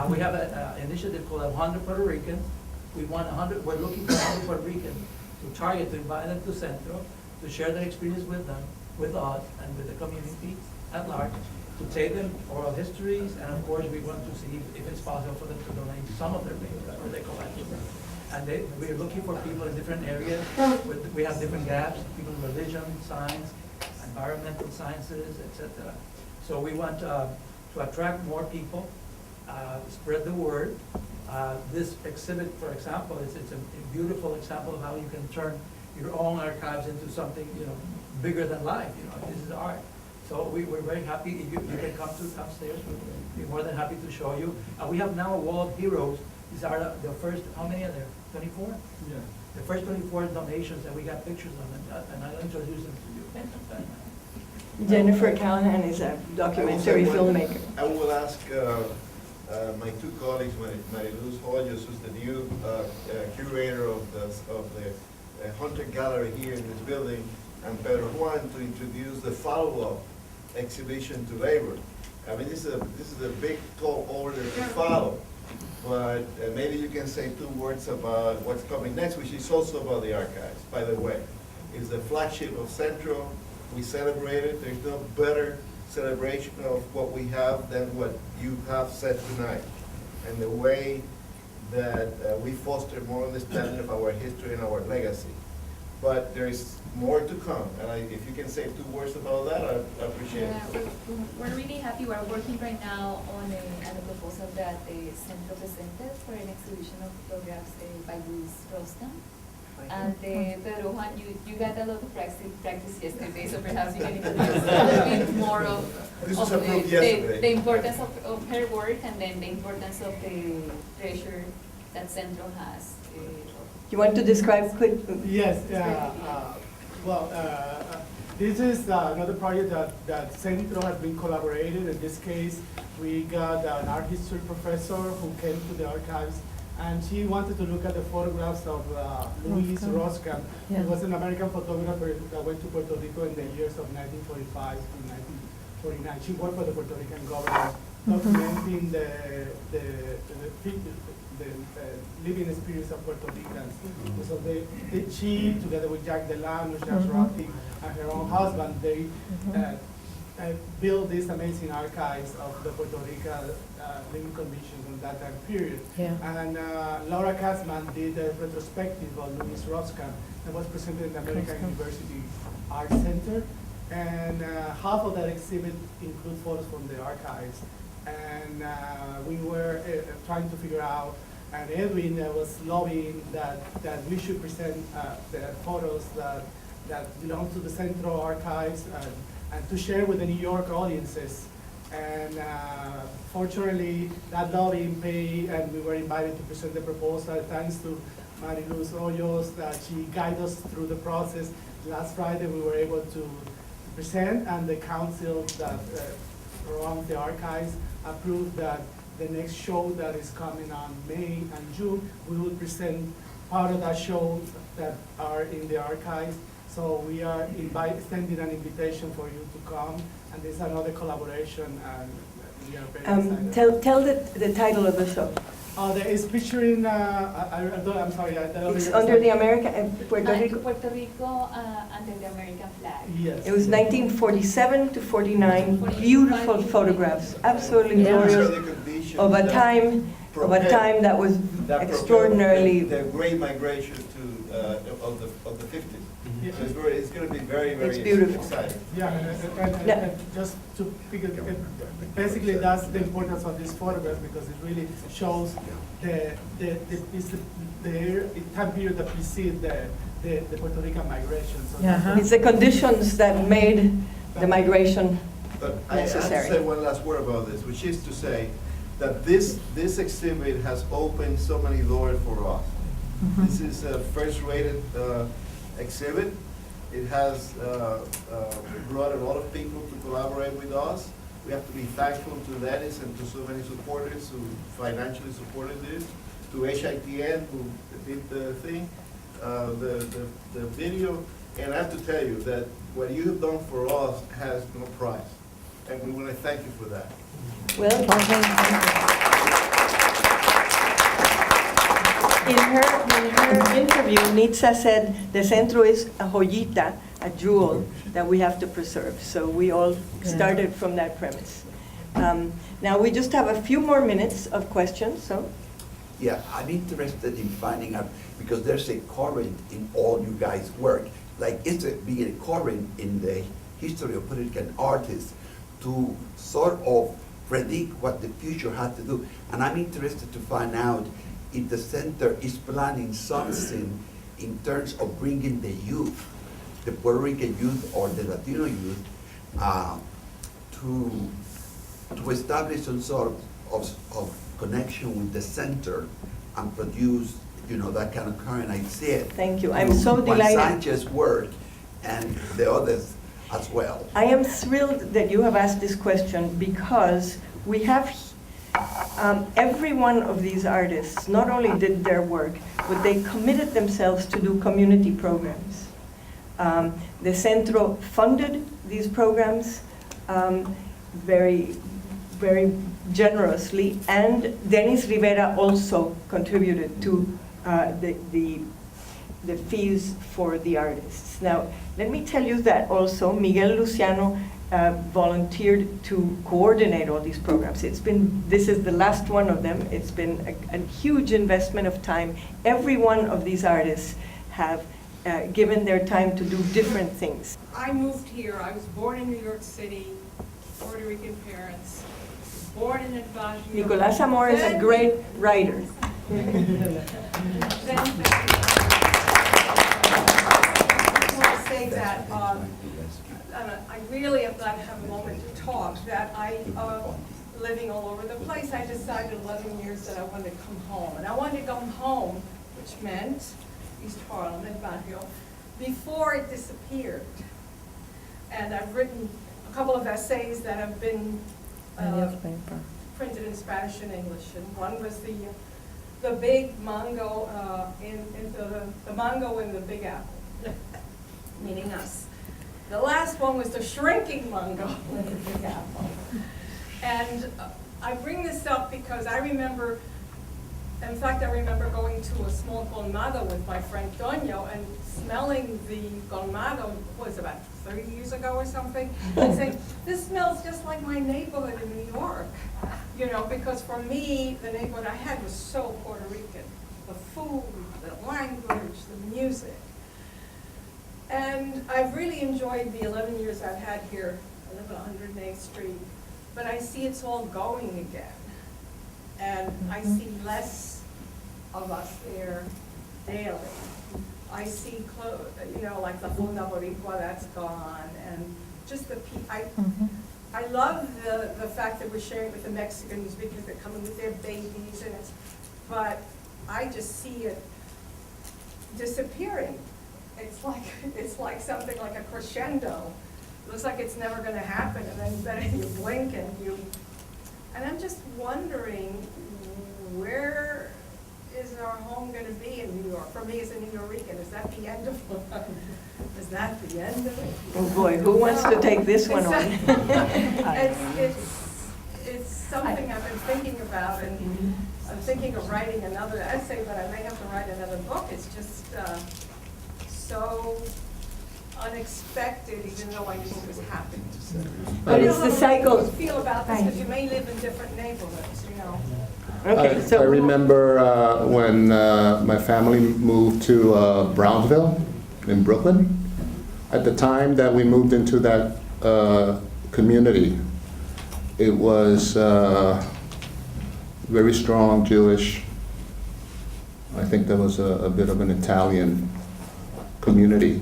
We have an initiative called 100 Puerto Ricans. We're looking for 100 Puerto Ricans to target, to invite them to CENTRO, to share their experience with them, with us, and with the community at large, to take them oral histories, and of course, we want to see if it's possible for them to donate some of their papers or their collection. And we're looking for people in different areas. We have different gaps, people in religion, science, environmental sciences, etc. So we want to attract more people, spread the word. This exhibit, for example, it's a beautiful example of how you can turn your own archives into something, bigger than life. This is art. So we're very happy. You can come upstairs. We'll be more than happy to show you. We have now a wall of heroes. These are the first, how many are there? 24? Yeah. The first 24 donations that we got pictures of, and I'll introduce them to you. Jennifer Callahan is a documentary filmmaker. I will ask my 2 colleagues, Mariluz Hoyos, who's the new curator of the Hunter Gallery here in this building, and Pedro Juan to introduce the follow-up exhibition to labor. I mean, this is a big, tall order to follow, but maybe you can say 2 words about what's coming next, which is also about the archives, by the way. It's the flagship of CENTRO. We celebrate it. There's no better celebration of what we have than what you have said tonight. And the way that we foster more understanding of our history and our legacy. But there is more to come, and if you can say 2 words about that, I appreciate it. We're really happy. We're working right now on a proposal that the CENTRO presented for an exhibition of photographs by Luis Rostam. And Pedro Juan, you got a lot of practice yesterday, so perhaps you can introduce a little bit more of the importance of her work, and then the importance of the treasure that CENTRO has. You want to describe quick? Yes. This is another project that CENTRO has been collaborating. In this case, we got an art history professor who came to the archives, and she wanted to look at the photographs of Luis Rostam, who was an American photographer that went to Puerto Rico in the years of 1945 to 1949. She worked for the Puerto Rican government, documenting the living experience of Puerto Ricans. So she, together with Jack Delano, Jacques Rotti, and her own husband, they built these amazing archives of the Puerto Rican living conditions in that time period. Yeah. And Laura Katzman did a retrospective on Luis Rostam that was presented in the American University Art Center. And half of that exhibit include photos from the archives. And we were trying to figure out, and Edwin was lobbying that we should present the photos that belong to the CENTRO archives and to share with the New York audiences. And fortunately, that lobbying paid, and we were invited to present the proposal. Thanks to Mariluz Hoyos, that she guided us through the process. Last Friday, we were able to present, and the council that runs the archives approved that the next show that is coming on May and June, we will present part of that show that are in the archives. So we are extending an invitation for you to come, and there's another collaboration, and we are very excited. Tell the title of the show. It's featuring, I'm sorry. It's under the American, Puerto Rico? Puerto Rico under the American flag. Yes. It was 1947 to 49, beautiful photographs, absolutely glorious, of a time that was extraordinarily. The great migration of the 50s. Yeah. So it's going to be very, very exciting. Yeah, and just to figure, basically that's the importance of this photograph, because it really shows the time period that precedes the Puerto Rican migration. So it's the conditions that made the migration but necessary. I have to say one last word about this, which is to say that this exhibit has opened so many doors for us. This is a first-rated exhibit. It has brought a lot of people to collaborate with us. We have to be thankful to Dennis and to so many supporters who financially supported this, to HITN who did the thing, the video. And I have to tell you that what you have done for us has no price. And we want to thank you for that. Well, in her interview, Nitza said the Centro is a joyita, a jewel that we have to preserve. So we all started from that premise. Now we just have a few more minutes of questions. So. Yeah, I'm interested in finding out, because there's a current in all you guys' work. Like, it's being a current in the history of Puerto Rican artists to sort of predict what the future has to do. And I'm interested to find out if the center is planning something in terms of bringing the youth, the Puerto Rican youth or the Latino youth, to establish some sort of connection with the center and produce, you know, that kind of current. I see it. Thank you. I'm so delighted. Sanchez work and the others as well. I am thrilled that you have asked this question, because we have every one of these artists not only did their work, but they committed themselves to do community programs. The Centro funded these programs very, very generously, and Dennis Rivera also contributed to the fees for the artists. Now, let me tell you that also Miguel Luciano volunteered to coordinate all these programs. This is the last one of them. It's been a huge investment of time. Every one of these artists have given their time to do different things. I moved here. I was born in New York City, Puerto Rican parents, born in Advanced. Nicolás Amor is a great writer. Say that I really am glad to have a moment to talk, that living all over the place, I decided 11 years that I wanted to come home. And I wanted to come home, which meant East Harlem and Barrio, before it disappeared. And I've written a couple of essays that have been printed in Spanish and English. And one was the big mango, the mango in the Big Apple, meaning us. The last one was the shrinking mango in the Big Apple. And I bring this up because I remember, in fact, I remember going to a small colmado with my friend Toño and smelling the colmado, was about 30 years ago or something, and saying, this smells just like my neighborhood in New York. You know, because for me, the neighborhood I had was so Puerto Rican. The food, the language, the music. And I've really enjoyed the 11 years I've had here. I live on 108th Street, but I see it's all going again. And I see less of us there daily. I see, you know, like the Fonda Boricua, that's gone, and just the I love the fact that we're sharing with the Mexicans because they're coming with their babies, and but I just see it disappearing. It's like something like a crescendo. It looks like it's never going to happen, and then you blink and I'm just wondering, where is our home going to be in New York? For me as a New Yorican, is that the end of it? Is that the end of it? Oh boy, who wants to take this one on? It's something I've been thinking about, and I'm thinking of writing another essay, but I may have to write another book. It's just so unexpected, even though I knew it was happening. But it's the cycle. How do you feel about this? Because you may live in different neighborhoods, you know. Okay, so I remember when my family moved to Brownsville in Brooklyn. At the time that we moved into that community, it was very strong Jewish. I think there was a bit of an Italian community,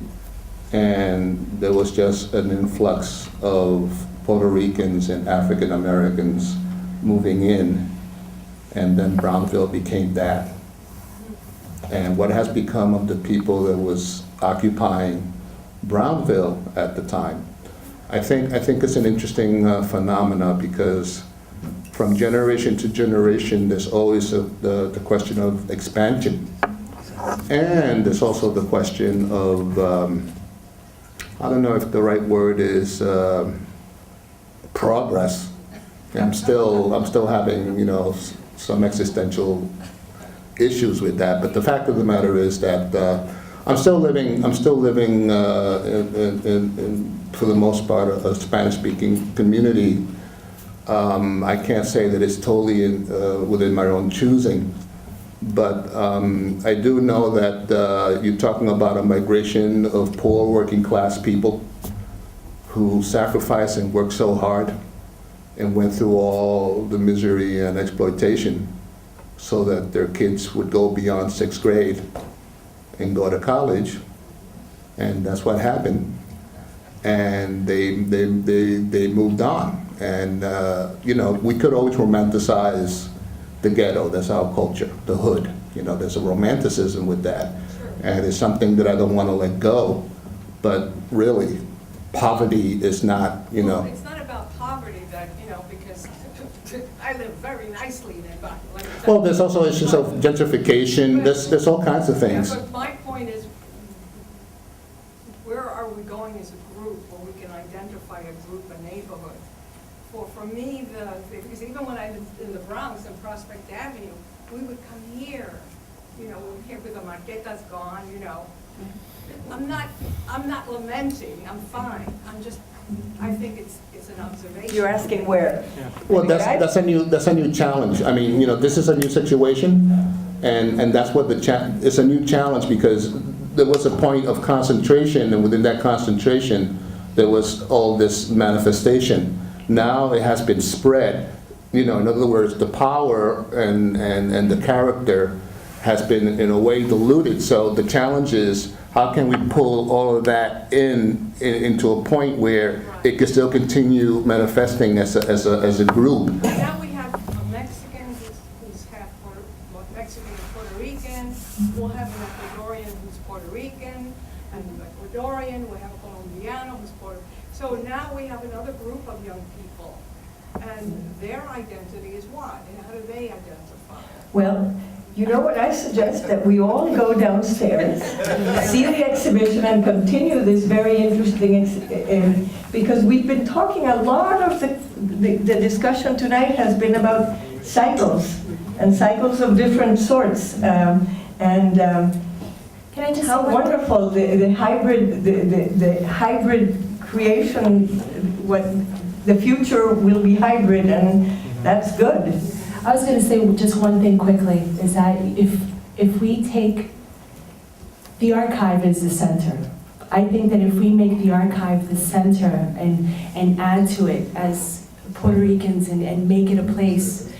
and there was just an influx of Puerto Ricans and African Americans moving in, and then Brownville became that. And what has become of the people that was occupying Brownville at the time? I think it's an interesting phenomena, because from generation to generation, there's always the question of expansion. And there's also the question of, I don't know if the right word is progress. I'm still having, some existential issues with that. But the fact of the matter is that I'm still living for the most part, a Spanish-speaking community. I can't say that it's totally within my own choosing, but I do know that you're talking about a migration of poor working-class people who sacrificed and worked so hard and went through all the misery and exploitation so that their kids would go beyond 6th grade and go to college, and that's what happened. And they moved on. And we could always romanticize the ghetto. That's our culture, the hood. There's a romanticism with that, and it's something that I don't want to let go. But really, poverty is not. Well, it's not about poverty that because I live very nicely in it, but well, there's also issues of gentrification. There's all kinds of things. Yeah, but my point is, where are we going as a group where we can identify a group, a neighborhood? For me, because even when I lived in the Bronx and Prospect Avenue, we would come here, we were here with the marquetas gone, I'm not lamenting, I'm fine. I think it's an observation. You're asking where? Well, that's a new challenge. I mean, this is a new situation, and that's what it's a new challenge, because there was a point of concentration, and within that concentration, there was all this manifestation. Now it has been spread. In other words, the power and the character has been in a way diluted. So the challenge is, how can we pull all of that into a point where it can still continue manifesting as a group? Now we have a Mexican who's half Mexican and Puerto Rican. We'll have an Ecuadorian who's Puerto Rican, and an Ecuadorian. We have a Colombiano who's Puerto. So now we have another group of young people, and their identity is what? And how do they identify? Well, you know what I suggest? That we all go downstairs, see the exhibition, and continue this very interesting, because we've been talking, a lot of the discussion tonight has been about cycles, and cycles of different sorts. Can I just how wonderful the hybrid creation, what the future will be hybrid, and that's good. I was going to say just one thing quickly, is that if we take the archive as the center, I think that if we make the archive the center and add to it as Puerto Ricans and make it a place,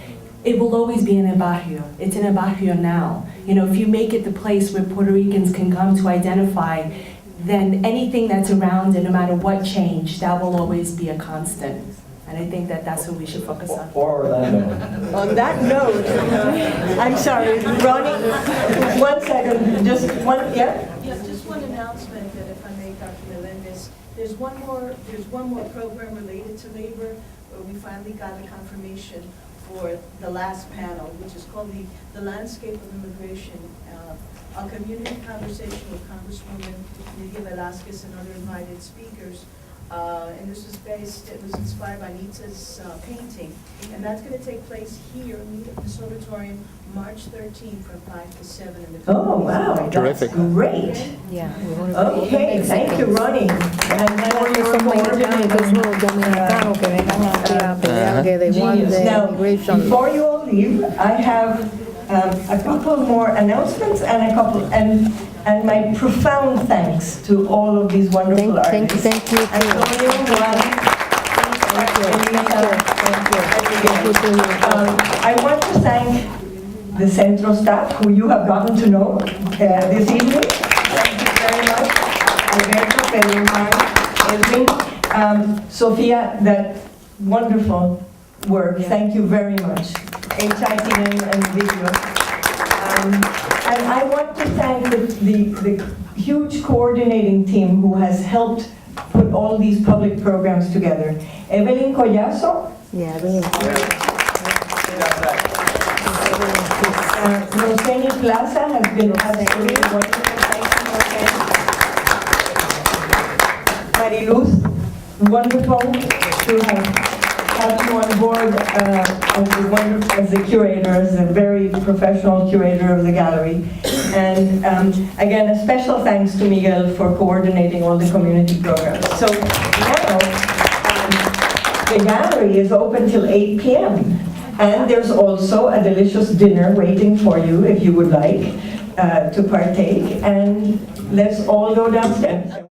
it will always be in a barrio. It's in a barrio now. If you make it the place where Puerto Ricans can come to identify, then anything that's around it, no matter what change, that will always be a constant. And I think that that's what we should focus on. Or Orlando. On that note, I'm sorry, Ronnie, 1 second, just one, yeah? Yeah, just one announcement that if I may, Dr. Melendez, there's one more program related to labor where we finally got a confirmation for the last panel, which is called the Landscape of Immigration, a community conversation with Congresswoman Nydia Velázquez and other invited speakers. And this it was inspired by Nitza's painting. And that's going to take place here in the Conservatorium March 13th from 5 to 7 in the Oh, wow, Terrific. That's great. Yeah. Okay, thank you, Ronnie. And for your coordinating. Genius. Now, before you all leave, I have a couple more announcements and my profound thanks to all of these wonderful artists. Thank you. Antonio, Juan, I want to thank the CENTRO staff, who you have gotten to know this evening. Thank you very much. Alberto, Pedro, Juan, Edwin, Sofia, that wonderful work. Thank you very much. HITN and video. And I want to thank the huge coordinating team who has helped put all these public programs together. Evelyn Collazo. Yeah, Evelyn. Roseni Plaza has been absolutely wonderful. Mariluz, wonderful to have you on board as the curator, as a very professional curator of the gallery. And again, a special thanks to Miguel for coordinating all the community programs. So now, the gallery is open till 8 p.m. And there's also a delicious dinner waiting for you if you would like to partake. And let's all go downstairs.